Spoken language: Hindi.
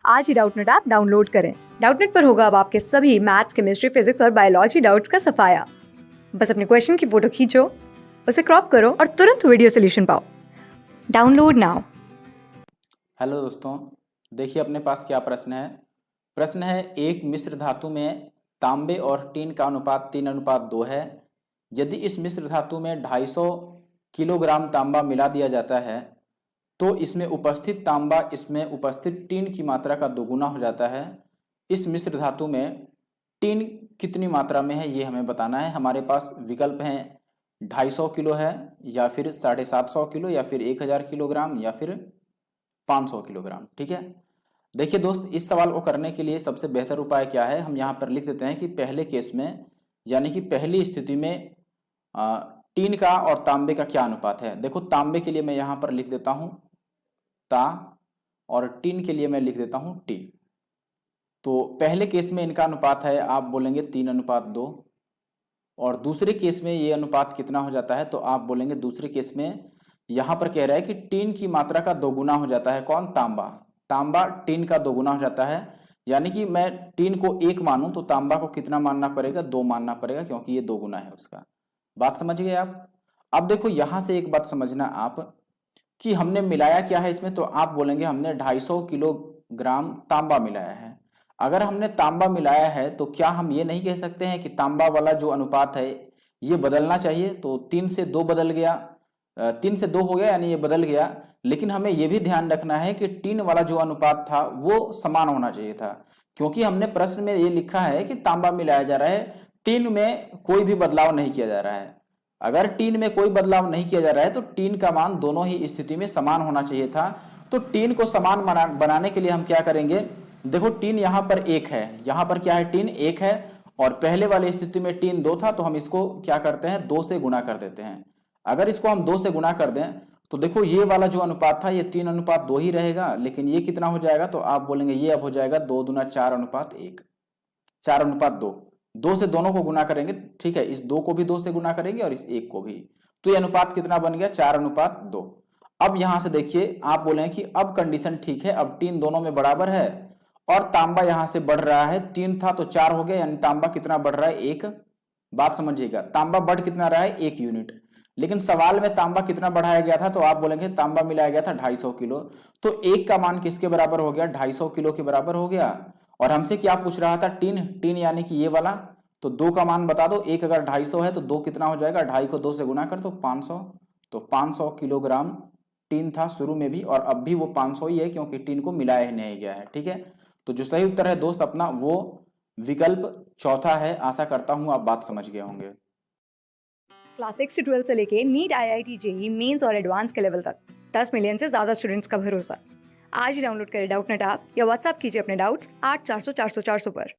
आज ही डाउटनेट ऐप डाउनलोड करें। डाउटनेट पर होगा अब आपके सभी मैथ्स, केमिस्ट्री, फिजिक्स और बायोलॉजी डाउट्स का सफाया। बस अपने क्वेश्चन की फोटो खींचो, उसे क्रॉप करो और तुरंत वीडियो सोल्यूशन पाओ। Download now. हेलो दोस्तों, देखिए अपने पास क्या प्रश्न है। प्रश्न है, एक मिश्र धातु में तांबे और टीन का अनुपात 3:2 है। यदि इस मिश्र धातु में 250 किलोग्राम तांबा मिला दिया जाता है तो इसमें उपस्थित तांबा इसमें उपस्थित टीन की मात्रा का दोगुना हो जाता है। इस मिश्र धातु में टीन कितनी मात्रा में है ये हमें बताना है। हमारे पास विकल्प हैं 250 किलो है, या फिर 750 किलो, या फिर 1000 किलोग्राम, या फिर 500 किलोग्राम। ठीक है, देखिए दोस्त, इस सवाल को करने के लिए सबसे बेहतर उपाय क्या है, हम यहाँ पर लिख देते हैं कि पहले केस में यानी कि पहली स्थिति में टीन का और तांबे का क्या अनुपात है। देखो, तांबे के लिए मैं यहाँ पर लिख देता हूँ ता, और टीन के लिए मैं लिख देता हूँ टी। तो पहले केस में इनका अनुपात है, आप बोलेंगे 3:2, और दूसरे केस में ये अनुपात कितना हो जाता है, तो आप बोलेंगे दूसरे केस में यहां पर कह रहा है कि टीन की मात्रा का दोगुना हो जाता है। कौन? तांबा। तांबा टीन का दोगुना हो जाता है, यानी कि मैं टीन को 1 मानूं तो तांबा को कितना मानना पड़ेगा? 2 मानना पड़ेगा, क्योंकि ये दोगुना है उसका। बात समझ गए आप? अब देखो, यहां से एक बात समझना आप कि हमने मिलाया क्या है इसमें, तो आप बोलेंगे हमने 250 किलोग्राम तांबा मिलाया है। अगर हमने तांबा मिलाया है तो क्या हम ये नहीं कह सकते हैं कि तांबा वाला जो अनुपात है ये बदलना चाहिए? तो 3 से 2 बदल गया, 3 से 2 हो गया, यानी ये बदल गया। लेकिन हमें ये भी ध्यान रखना है कि टीन वाला जो अनुपात था वो समान होना चाहिए था, क्योंकि हमने प्रश्न में ये लिखा है कि तांबा मिलाया जा रहा है, टीन में कोई भी बदलाव नहीं किया जा रहा है। अगर टीन में कोई बदलाव नहीं किया जा रहा है तो टीन का मान दोनों ही स्थिति में समान होना चाहिए था। तो टीन को समान बनाने के लिए हम क्या करेंगे? देखो, टीन यहां पर 1 है, यहां पर क्या है? टीन 1 है, और पहले वाली स्थिति में टीन 2 था, तो हम इसको क्या करते हैं? 2 से गुणा कर देते हैं। अगर इसको हम 2 से गुणा कर दें तो देखो, ये वाला जो अनुपात था ये 3:2 ही रहेगा, लेकिन ये कितना हो जाएगा? तो आप बोलेंगे ये अब हो जाएगा 2 दूना 4:1, 4:2। 2 से दोनों को गुना करेंगे, ठीक है, इस 2 को भी 2 से गुना करेंगे और इस 1 को भी, तो ये अनुपात कितना बन गया? 4:2। अब यहां से देखिए, आप बोले कि अब कंडीशन ठीक है, अब टीन दोनों में बराबर है और तांबा यहां से बढ़ रहा है। 3 था तो 4 हो गया, यानी तांबा कितना बढ़ रहा है? 1। बात समझिएगा, तांबा बढ़ कितना रहा है? 1 यूनिट। लेकिन सवाल में तांबा कितना बढ़ाया गया था, तो आप बोलेंगे तांबा मिलाया गया था 250 किलो, तो 1 का मान किसके बराबर हो गया? 250 किलो के बराबर हो गया। और हमसे क्या पूछ रहा था? टीन। टीन यानी कि ये वाला, तो 2 का मान बता दो। 1 अगर 250 है तो 2 कितना हो जाएगा? 2.5 को 2 से गुना कर दो, 500। तो 500 किलोग्राम टीन था शुरू में भी, और अब भी वो 500 ही है, क्योंकि टीन को मिलाया ही नहीं गया है। ठीक है, तो जो सही उत्तर है दोस्त अपना, वो विकल्प चौथा है। आशा करता हूं आप बात समझ गए होंगे। क्लास 6 से 12 से लेके नीट, IIT, जेईई मेंस और एडवांस के लेवल तक 10 मिलियन से ज्यादा स्टूडेंट्स का भरोसा। आज ही डाउनलोड करें डाउटनेट ऐप या व्हाट्सएप कीजिए अपने डाउट्स 8400 400 400 पर।